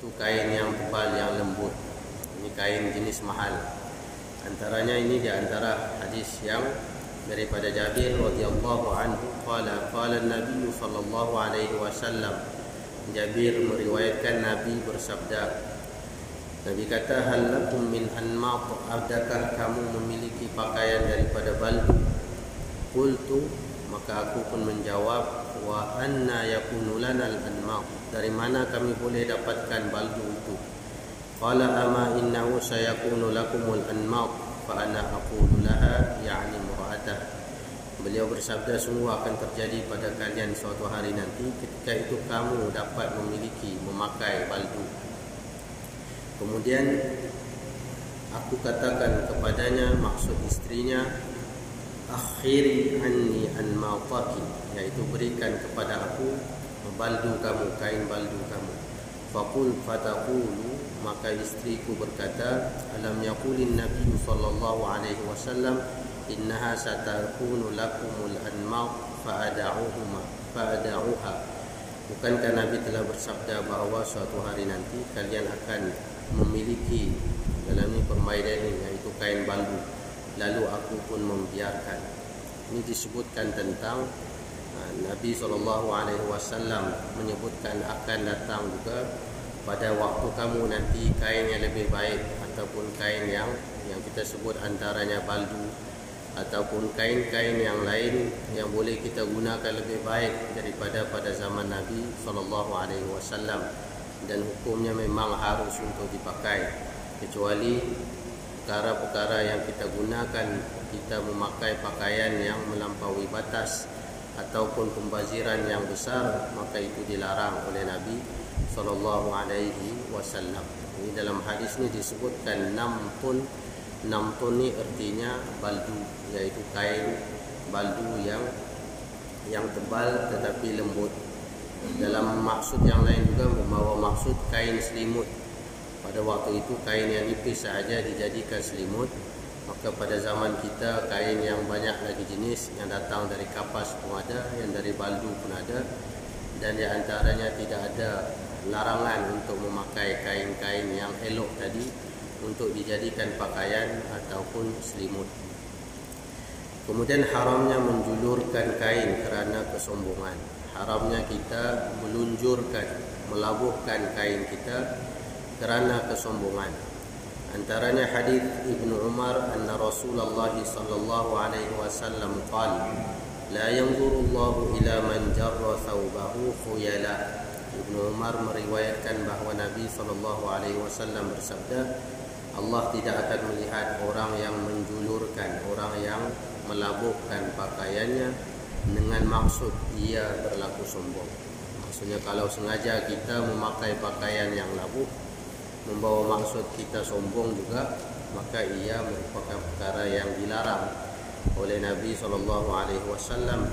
Itu kain yang tebal, yang lembut. Ini kain jenis mahal. Antaranya ini di antara hadis yang daripada Jabir radhiyallahu anhu qala Nabi sallallahu alaihi wasallam. Jabir meriwayatkan Nabi bersabda, Nabi kata, hal lakum min anmat, adakah kamu memiliki pakaian daripada baldu? Qultu, maka aku pun menjawab, wa anna yakunu lana al-anmat, dari mana kami boleh dapatkan baldu itu? Qala ama innahu sayakunu lakumul anmat, fa ana aqulu laha, ya'ni mura'atah. Beliau bersabda, sungguh akan terjadi pada kalian suatu hari nanti, ketika itu kamu dapat memakai baldu. Kemudian aku katakan kepadanya, maksud istrinya, akhiri anni anmataki, yaitu berikan kepada aku baldu kamu, kain baldu kamu. Fataqulu, maka istriku berkata, alam yaqulin Nabi sallallahu alaihi wasallam innaha satakunu lakumul anmat fa'ada'uha. Bukankah Nabi telah bersabda bahawa suatu hari nanti kalian akan memiliki dalam ini permainan ini, yaitu kain baldu, lalu aku pun membiarkan. Ini disebutkan tentang Nabi SAW menyebutkan akan datang juga pada waktu kamu nanti kain yang lebih baik, ataupun kain yang kita sebut antaranya baldu, ataupun kain-kain yang lain yang boleh kita gunakan lebih baik daripada pada zaman Nabi SAW. Dan hukumnya memang harus untuk dipakai, kecuali perkara-perkara yang kita gunakan, kita memakai pakaian yang melampaui batas ataupun pembaziran yang besar, maka itu dilarang oleh Nabi SAW. Ini dalam hadis ini disebutkan namtun. Namtun ini artinya baldu, yaitu kain baldu yang tebal tetapi lembut. Dalam maksud yang lain juga membawa maksud kain selimut. Pada waktu itu kain yang nipis sahaja dijadikan selimut. Maka pada zaman kita kain yang banyak lagi jenis, yang datang dari kapas pun ada, yang dari baldu pun ada. Dan di antaranya tidak ada larangan untuk memakai kain-kain yang elok tadi untuk dijadikan pakaian ataupun selimut. Kemudian haramnya menjulurkan kain kerana kesombongan. Haramnya kita melunjurkan, melabuhkan kain kita kerana kesombongan. Antaranya hadis Ibnu Umar anna Rasulullah sallallahu alaihi wasallam qala la yanzurullahu ila man jarra thawbahu khuyala. Ibnu Umar meriwayatkan bahawa Nabi sallallahu alaihi wasallam bersabda, Allah tidak akan melihat orang yang menjulurkan, orang yang melabuhkan pakaiannya dengan maksud ia berlaku sombong. Maksudnya kalau sengaja kita memakai pakaian yang labuh membawa maksud kita sombong juga, maka ia merupakan perkara yang dilarang oleh Nabi SAW.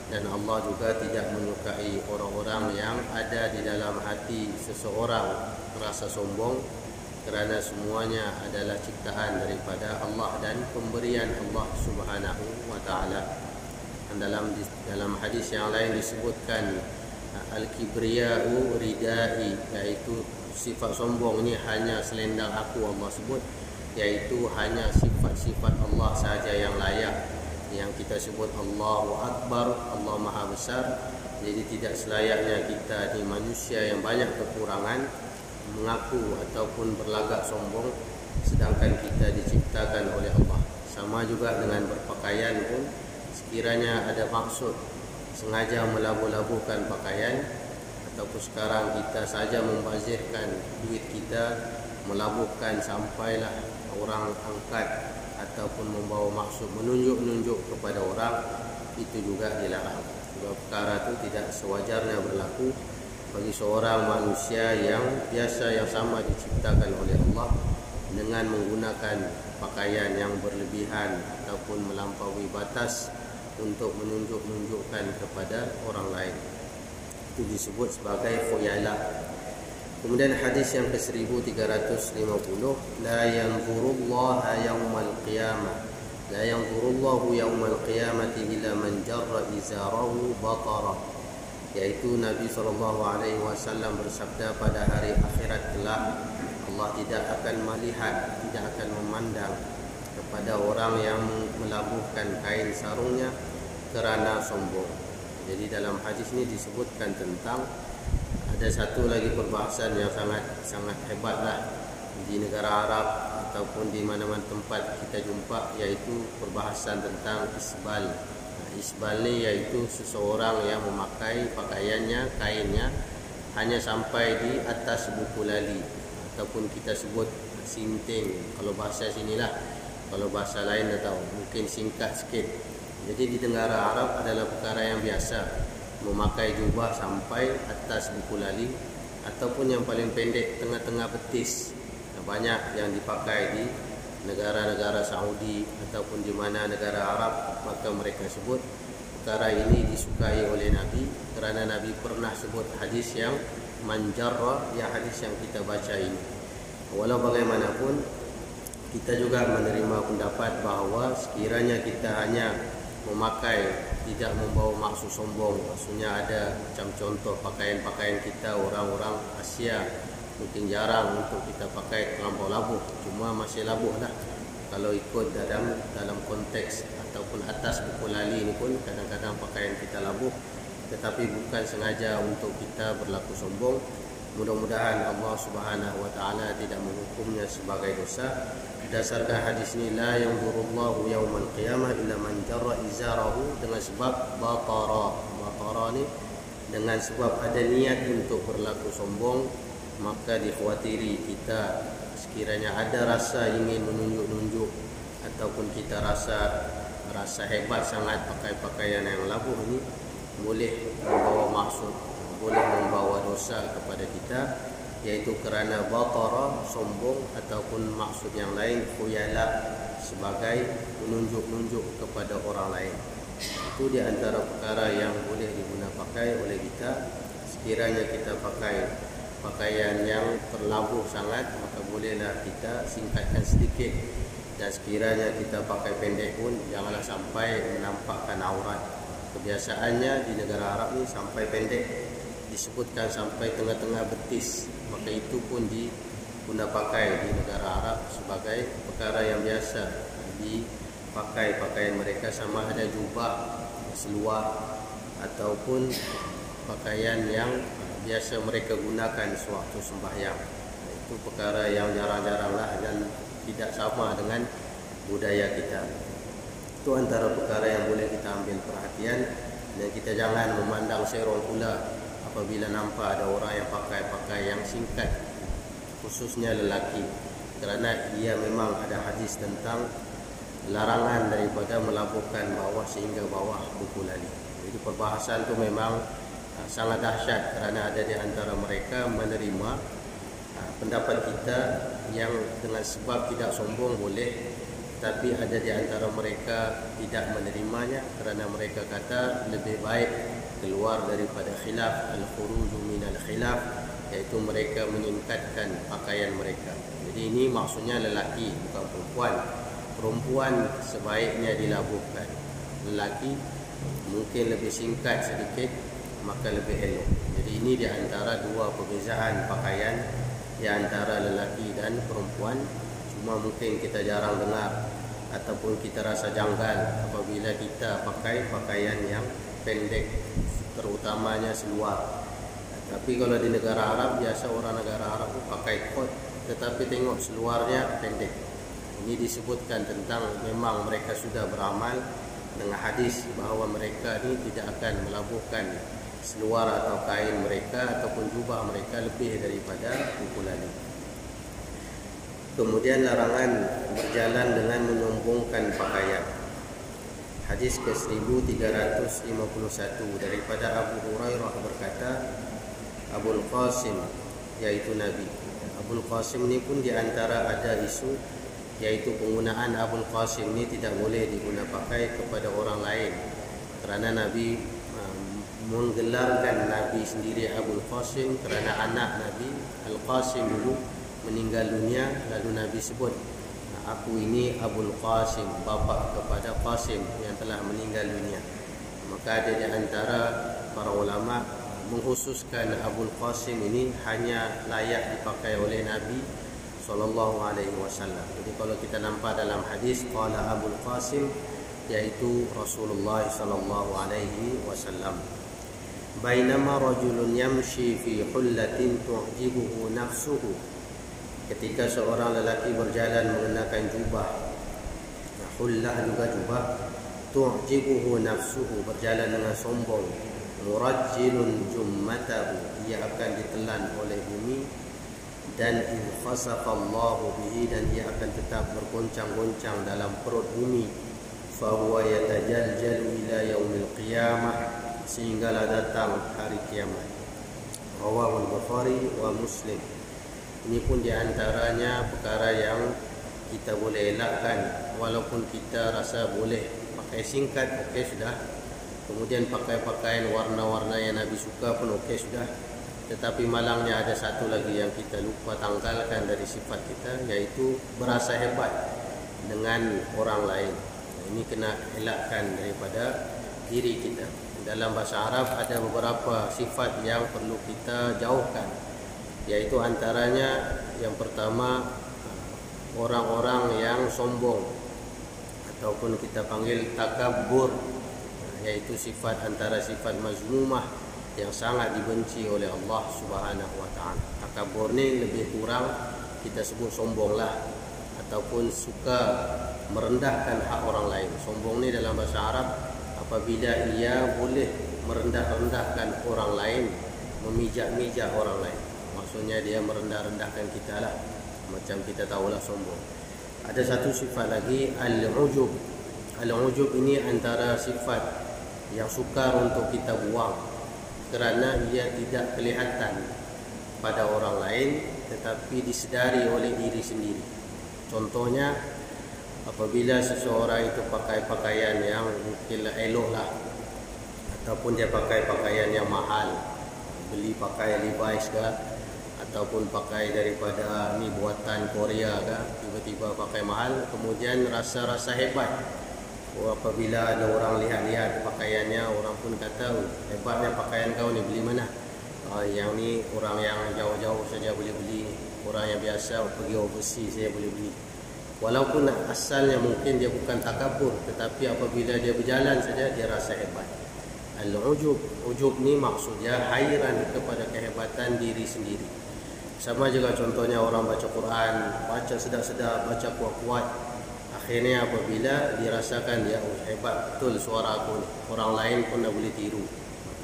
Dan Allah juga tidak menyukai orang-orang yang ada di dalam hati seseorang rasa sombong, kerana semuanya adalah ciptaan daripada Allah dan pemberian Allah Subhanahu wa taala. Dalam hadis yang lain disebutkan al-kibriya'u ridai, yaitu sifat sombong ini hanya selendang aku, Allah sebut, yaitu hanya sifat-sifat Allah sahaja yang layak, yang kita sebut Allahu Akbar, Allah Maha Besar. Jadi tidak selayaknya kita ni manusia yang banyak kekurangan mengaku ataupun berlagak sombong, sedangkan kita diciptakan oleh Allah. Sama juga dengan berpakaian pun, sekiranya ada maksud sengaja melabuh-labuhkan pakaian, ataupun sekarang kita saja membazirkan duit kita, melabuhkan sampailah orang angkat, ataupun membawa maksud menunjuk-nunjuk kepada orang, itu juga dilarang. Sebab perkara itu tidak sewajarnya berlaku bagi seorang manusia yang biasa, yang sama diciptakan oleh Allah, dengan menggunakan pakaian yang berlebihan ataupun melampaui batas untuk menunjuk-nunjukkan kepada orang lain. Itu disebut sebagai khuyala. Kemudian hadis yang ke-1350, la yanzurullaha yaumal qiyamah, la yanzurullahu yaumal qiyamati ila man jarra izarahu batara. yaitu Nabi SAW bersabda, pada hari akhirat kelak Allah tidak akan melihat, tidak akan memandang kepada orang yang melabuhkan kain sarungnya kerana sombong. Jadi dalam hadis ini disebutkan tentang ada satu lagi perbahasan yang sangat hebatlah di negara Arab ataupun di mana-mana tempat kita jumpa, yaitu perbahasan tentang isbal. Isbal ni yaitu seseorang yang memakai pakaiannya, kainnya hanya sampai di atas buku lali, ataupun kita sebut sinting kalau bahasa sinilah, kalau bahasa lain atau mungkin singkat sikit. Jadi di negara Arab adalah perkara yang biasa memakai jubah sampai atas buku lali, ataupun yang paling pendek tengah-tengah betis. Banyak yang dipakai di negara-negara Saudi ataupun di mana negara Arab, maka mereka sebut perkara ini disukai oleh Nabi kerana Nabi pernah sebut hadis yang manjarra, yang hadis yang kita baca ini. Walau bagaimanapun, kita juga menerima pendapat bahawa sekiranya kita hanya memakai, tidak membawa maksud sombong, maksudnya ada macam contoh pakaian-pakaian kita orang-orang Asia mungkin jarang untuk kita pakai terlampau labuh, cuma masih labuh dah. Kalau ikut dalam konteks ataupun atas buku lali ini pun kadang-kadang pakaian kita labuh, tetapi bukan sengaja untuk kita berlaku sombong. Mudah-mudahan Allah Subhanahu wa taala tidak menghukumnya sebagai dosa. Berdasarkan hadis ini, la yanzurullahu yaumal qiyamah illa man jarra izarahu, dengan sebab batara ni dengan sebab ada niat untuk berlaku sombong, maka dikhawatiri kita sekiranya ada rasa ingin menunjuk-nunjuk ataupun kita rasa hebat sangat pakai pakaian yang labuh ini, boleh membawa maksud, boleh membawa dosa kepada kita, yaitu kerana batara, sombong, ataupun maksud yang lain khuyala, sebagai menunjuk-nunjuk kepada orang lain. Itu di antara perkara yang boleh digunakan pakai oleh kita. Sekiranya kita pakai pakaian yang terlabuh sangat, maka bolehlah kita singkatkan sedikit. Dan sekiranya kita pakai pendek pun janganlah sampai menampakkan aurat. Kebiasaannya di negara Arab ni sampai pendek, disebutkan sampai tengah-tengah betis, maka itu pun diguna pakai di negara Arab sebagai perkara yang biasa dipakai pakaian mereka, sama ada jubah, seluar ataupun pakaian yang biasa mereka gunakan sewaktu sembahyang. Itu perkara yang jarang-jaranglah dan tidak sama dengan budaya kita. Itu antara perkara yang boleh kita ambil perhatian, dan kita jangan memandang serong pula apabila nampak ada orang yang pakai yang singkat, khususnya lelaki, kerana ia memang ada hadis tentang larangan daripada melabuhkan bawah sehingga bawah buku lali. Jadi perbahasan itu memang sangat dahsyat, kerana ada di antara mereka menerima pendapat kita yang dengan sebab tidak sombong boleh, tapi ada di antara mereka tidak menerimanya kerana mereka kata lebih baik keluar daripada khilaf, al-khuruju minal khilaf, iaitu mereka meningkatkan pakaian mereka. Jadi ini maksudnya lelaki, bukan perempuan. Perempuan sebaiknya dilabuhkan, lelaki mungkin lebih singkat sedikit, maka lebih elok. Jadi ini di antara dua perbezaan pakaian di antara lelaki dan perempuan. Cuma mungkin kita jarang dengar ataupun kita rasa janggal apabila kita pakai pakaian yang pendek, terutamanya seluar. Tapi kalau di negara Arab, biasa orang negara Arab pakai kot, tetapi tengok seluarnya pendek. Ini disebutkan tentang memang mereka sudah beramal dengan hadis bahawa mereka ini tidak akan melabuhkan seluar atau kain mereka ataupun jubah mereka lebih daripada buku lali. Kemudian larangan berjalan dengan menyombongkan pakaian. Hadis ke-1351 daripada Abu Hurairah berkata, Abul Qasim, yaitu Nabi. Abul Qasim ni pun di antara ada isu, yaitu penggunaan Abul Qasim ni tidak boleh digunakan pakai kepada orang lain, kerana Nabi menggelarkan Nabi sendiri Abul Qasim kerana anak Nabi Al-Qasim dulu meninggal dunia, lalu Nabi sebut, aku ini Abul Qasim, bapa kepada Qasim yang telah meninggal dunia. Maka ada di antara para ulama mengkhususkan Abul Qasim ini hanya layak dipakai oleh Nabi SAW. Jadi kalau kita nampak dalam hadis qala Abul Qasim, yaitu Rasulullah SAW. Bainama rajulun yamshi fi hullatin tu'jibuhu nafsuhu. Ketika seorang lelaki berjalan mengenakan jubah, hullah juga jubah, tu'jibuhu nafsuhu, berjalan dengan sombong, murajjilun jummatahu, ia akan ditelan oleh bumi, dan in khasafallahu bihi, dan ia akan tetap bergoncang-goncang dalam perut bumi, fahuwa yatajaljalu ila yaumil qiyamah, sehinggalah datang hari kiamat. Rawahul Bukhari wa Muslim. Ini pun diantaranya perkara yang kita boleh elakkan, walaupun kita rasa boleh pakai singkat, okey sudah. Kemudian pakai pakaian warna-warna yang Nabi suka pun okey sudah. Tetapi malangnya ada satu lagi yang kita lupa tanggalkan dari sifat kita, yaitu berasa hebat dengan orang lain. Ini kena elakkan daripada diri kita. Dalam bahasa Arab ada beberapa sifat yang perlu kita jauhkan, yaitu antaranya yang pertama orang-orang yang sombong, ataupun kita panggil takabbur, yaitu sifat antara sifat mazmumah yang sangat dibenci oleh Allah Subhanahu wa taala. Takabbur ni lebih kurang kita sebut sombonglah, ataupun suka merendahkan hak orang lain. Sombong ni dalam bahasa Arab apabila ia boleh merendah-rendahkan orang lain, memijak-mijak orang lain. Maksudnya dia merendah-rendahkan kita lah, macam kita tahulah sombong. Ada satu sifat lagi, al-ujub. Al-ujub ini antara sifat yang sukar untuk kita buang, kerana ia tidak kelihatan pada orang lain, tetapi disedari oleh diri sendiri. Contohnya, apabila seseorang itu pakai pakaian yang mungkinlah elok lah, ataupun dia pakai pakaian yang mahal, beli pakai Levi's ke, ataupun pakai daripada ni buatan Korea ke, tiba-tiba pakai mahal, kemudian rasa-rasa hebat. Apabila ada orang lihat-lihat pakaiannya, orang pun kata, hebatnya pakaian kau ni, beli mana? Yang ni orang yang jauh-jauh saja boleh beli, orang yang biasa pergi overseas saja boleh beli. Walaupun asalnya mungkin dia bukan takabur, tetapi apabila dia berjalan saja dia rasa hebat. Al-ujub, ujub ni maksudnya hairan kepada kehebatan diri sendiri. Sama juga contohnya orang baca Quran, baca sedap-sedap, baca kuat-kuat, akhirnya apabila dirasakan dia hebat betul suara aku ni, orang lain pun dah boleh tiru,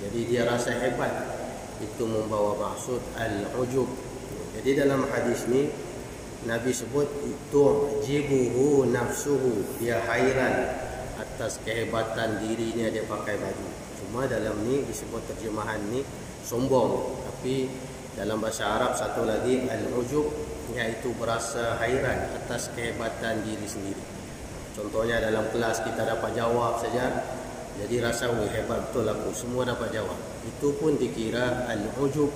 jadi dia rasa hebat. Itu membawa maksud al-ujub. Jadi dalam hadis ni Nabi sebut itu jibuhu nafsuhu, dia hairan atas kehebatan dirinya dia pakai baju. Cuma dalam ni disebut terjemahan ni sombong, tapi dalam bahasa Arab satu lagi al-ujub, iaitu berasa hairan atas kehebatan diri sendiri. Contohnya dalam kelas kita dapat jawab saja, jadi rasa hebat betul aku, semua dapat jawab. Itu pun dikira al-ujub,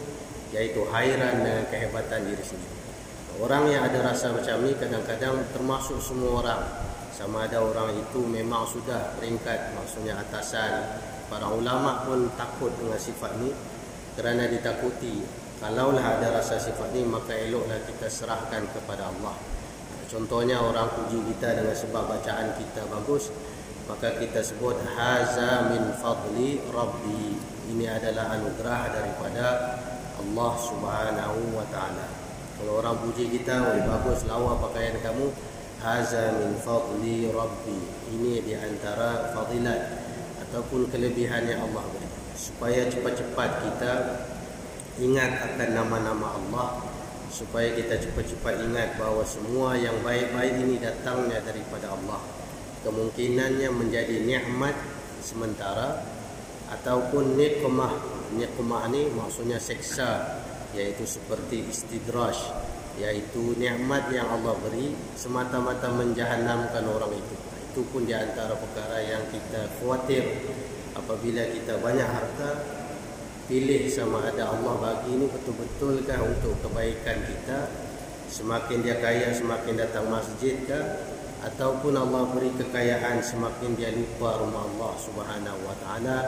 iaitu hairan dengan kehebatan diri sendiri. Orang yang ada rasa macam ni kadang-kadang termasuk semua orang. Sama ada orang itu memang sudah peringkat, maksudnya atasan. Para ulama pun takut dengan sifat ni, kerana ditakuti kalaulah ada rasa sifat ni, maka eloklah kita serahkan kepada Allah. Contohnya orang puji kita dengan sebab bacaan kita bagus, maka kita sebut haza min fadli rabbi, ini adalah anugerah daripada Allah Subhanahu wa taala. Kalau orang puji kita, "Woi bagus lawa pakaian kamu," haza min fadli rabbi, ini di antara fadilat ataupun kelebihan yang Allah beri. Supaya cepat-cepat kita ingat akan nama-nama Allah, supaya kita cepat-cepat ingat bahawa semua yang baik-baik ini datangnya daripada Allah. Kemungkinannya menjadi nikmat sementara ataupun nikmah. Nikmah ni maksudnya seksa, iaitu seperti istidraj, iaitu nikmat yang Allah beri semata-mata menjahanamkan orang itu. Itu pun di antara perkara yang kita khawatir. Apabila kita banyak harta, pilih sama ada Allah bagi ini betul-betulkah untuk kebaikan kita. Semakin dia kaya semakin datang masjid ke, ataupun Allah beri kekayaan semakin dia lupa rumah Allah Subhanahu wa taala,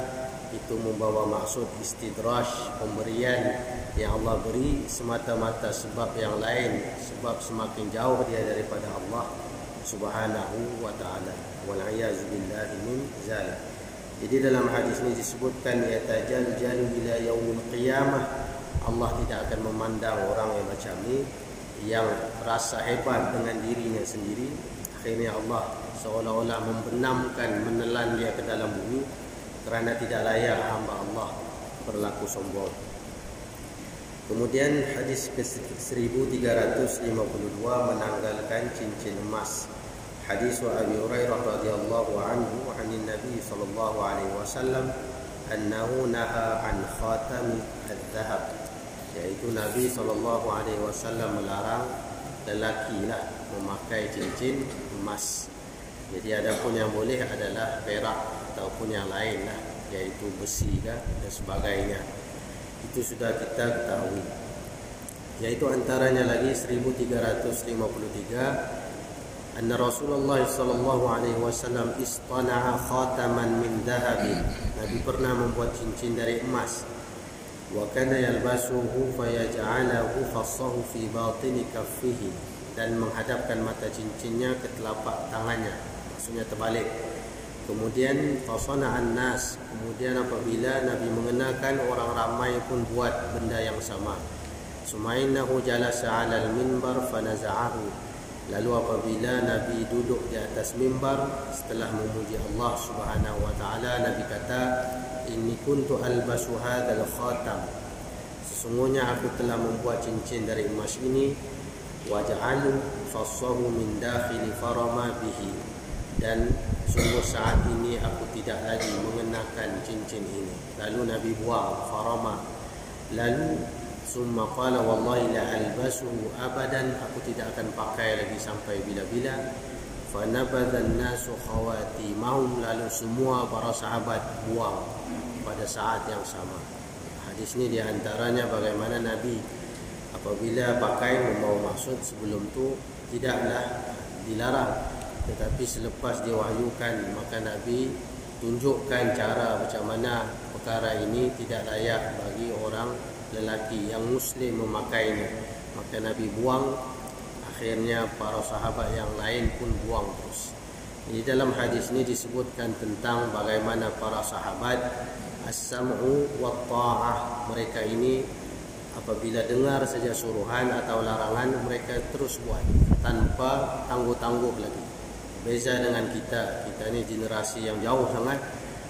itu membawa maksud istidraj, pemberian yang Allah beri semata-mata sebab yang lain, sebab semakin jauh dia daripada Allah Subhanahu wa ta'ala. Wal'iyaz billahi min zalik. Jadi dalam hadis ini disebutkan yatajaljalu ila yaumil qiyamah, Allah tidak akan memandang orang yang macam ni, yang rasa hebat dengan dirinya sendiri. Akhirnya Allah seolah-olah membenamkan, menelan dia ke dalam bumi kerana tidak layak hamba Allah berlaku sombong. Kemudian hadis ke-1352 menanggalkan cincin emas. Hadis Abi Hurairah radhiyallahu anhu an Nabi sallallahu alaihi wasallam annahu naha an khatam al-dhahab, yaitu Nabi sallallahu alaihi wasallam melarang lelaki lah memakai cincin emas. Jadi adapun yang boleh adalah perak ataupun yang lain lah, yaitu besi dan sebagainya. Itu sudah kita ketahui. Yaitu antaranya lagi 1353, anna Rasulullah sallallahu alaihi wasallam istana'a khataman min dhahabin. Nabi pernah membuat cincin dari emas. Wa kana yalbasuhu fayaj'alahu fassahu fi batini kaffihi, dan menghadapkan mata cincinnya ke telapak tangannya, maksudnya terbalik. Kemudian fasana'an nas, kemudian apabila Nabi mengenakan, orang ramai pun buat benda yang sama. Sumainahu jalasa 'alal minbar fanaza'ahu, lalu apabila Nabi duduk di atas mimbar setelah memuji Allah Subhanahu wa taala, Nabi kata, inni kuntu albasu hadzal khatam, sesungguhnya aku telah membuat cincin dari emas ini, wa ja'alu fassahu min dakhili farama bihi, dan sungguh saat ini aku tidak lagi mengenakan cincin ini. Lalu Nabi buang farama. Lalu summa qala wallahi la albasuhu abadan, aku tidak akan pakai lagi sampai bila-bila. Fa nabadhan nasu khawatimahum, lalu semua para sahabat buang pada saat yang sama. Hadis ini diantaranya bagaimana Nabi apabila pakai membawa maksud sebelum tu tidaklah dilarang, tetapi selepas diwahyukan maka Nabi tunjukkan cara macam mana perkara ini tidak layak bagi orang lelaki yang muslim memakainya. Maka Nabi buang, akhirnya para sahabat yang lain pun buang terus. Di dalam hadis ini disebutkan tentang bagaimana para sahabat as-sam'u wa ta'ah, mereka ini apabila dengar saja suruhan atau larangan mereka terus buat tanpa tangguh-tangguh lagi. Beza dengan kita ni generasi yang jauh sangat.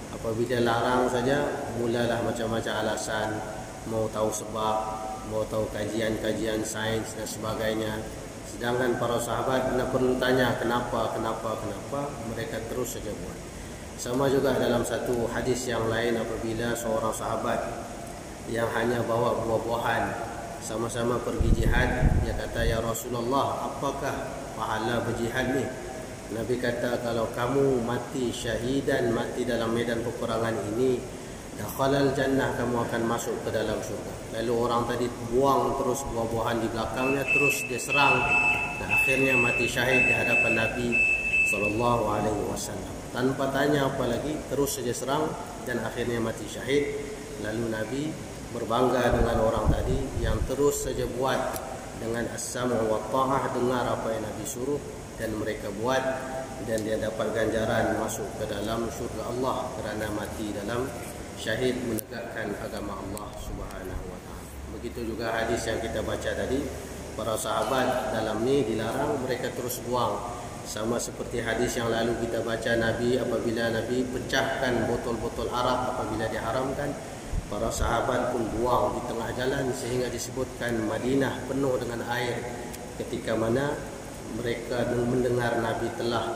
Apabila larang saja mulalah macam-macam alasan, mau tahu sebab, mau tahu kajian-kajian sains dan sebagainya. Sedangkan para sahabat tidak perlu tanya kenapa, mereka terus saja buat. Sama juga dalam satu hadis yang lain, apabila seorang sahabat yang hanya bawa buah-buahan sama-sama pergi jihad, dia kata, ya Rasulullah, apakah pahala berjihad ni? Nabi kata, kalau kamu mati syahidan, mati dalam medan peperangan ini, dakhalal jannah, kamu akan masuk ke dalam syurga. Lalu orang tadi buang terus buah-buahan di belakangnya, terus dia serang, dan akhirnya mati syahid di hadapan Nabi SAW. Tanpa tanya apa lagi, terus saja serang dan akhirnya mati syahid. Lalu Nabi berbangga dengan orang tadi yang terus saja buat dengan as-sam'u wa ta'ah, dengar apa yang Nabi suruh dan mereka buat, dan dia dapat ganjaran masuk ke dalam syurga Allah kerana mati dalam syahid menegakkan agama Allah Subhanahu wa taala. Begitu juga hadis yang kita baca tadi, para sahabat dalam ni dilarang, mereka terus buang. Sama seperti hadis yang lalu kita baca, Nabi apabila Nabi pecahkan botol-botol arak apabila diharamkan, para sahabat pun buang di tengah jalan, sehingga disebutkan Madinah penuh dengan air ketika mana mereka mendengar Nabi telah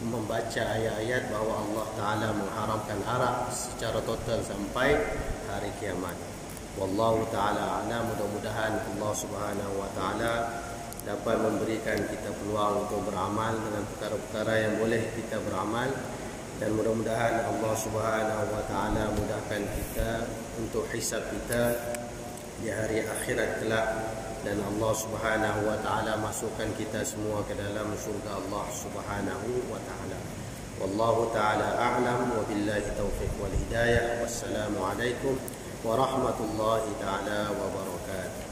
membaca ayat-ayat bahawa Allah Ta'ala mengharamkan arak secara total sampai hari kiamat. Wallahu Ta'ala a'lam. Mudah-mudahan Allah Subhanahu wa Ta'ala dapat memberikan kita peluang untuk beramal dengan perkara-perkara yang boleh kita beramal, dan mudah-mudahan Allah Subhanahu wa Ta'ala mudahkan kita untuk hisab kita di hari akhirat kelak, dan Allah Subhanahu wa Ta'ala masukkan kita semua ke dalam syurga Allah Subhanahu wa Ta'ala. Wallahu ta'ala a'lam wa billahi taufiq wal hidayah. Wassalamualaikum warahmatullahi ta'ala wabarakatuh.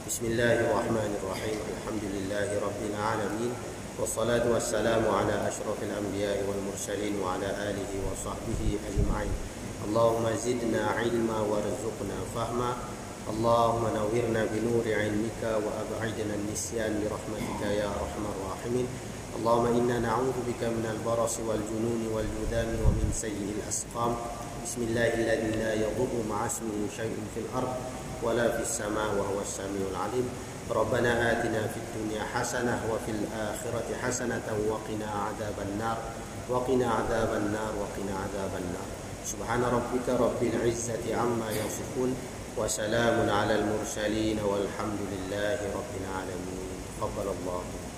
Bismillahirrahmanirrahim. Alhamdulillahi rabbil alamin. Wassalatu wassalamu ala ashrafil anbiya'i wal mursalin wa ala alihi wa sahbihi ajma'in. Allahumma zidna ilma warzuqna fahma. Allahumma nawwirna binuri ilmika wa ab'idna an-nisyan bi rahmatika ya arhamar rahimin. Allahumma inna na'udzu bika minal barasi wal jununi wal judami wa min sayyi'il asqam. Bismillahilladzi la yadurru ma'a ismihi syai'un fil ard wa la fis sama' wa huwas samiul 'alim. Rabbana atina fid dunya hasanah wa fil akhirati hasanatan wa qina 'adzaban nar wa qina 'adzaban nar wa qina 'adzaban nar. Subhana rabbika rabbil 'izzati 'amma yasifun wa salamun 'alal mursalin walhamdulillahi rabbil 'alamin. Taqabbalallahu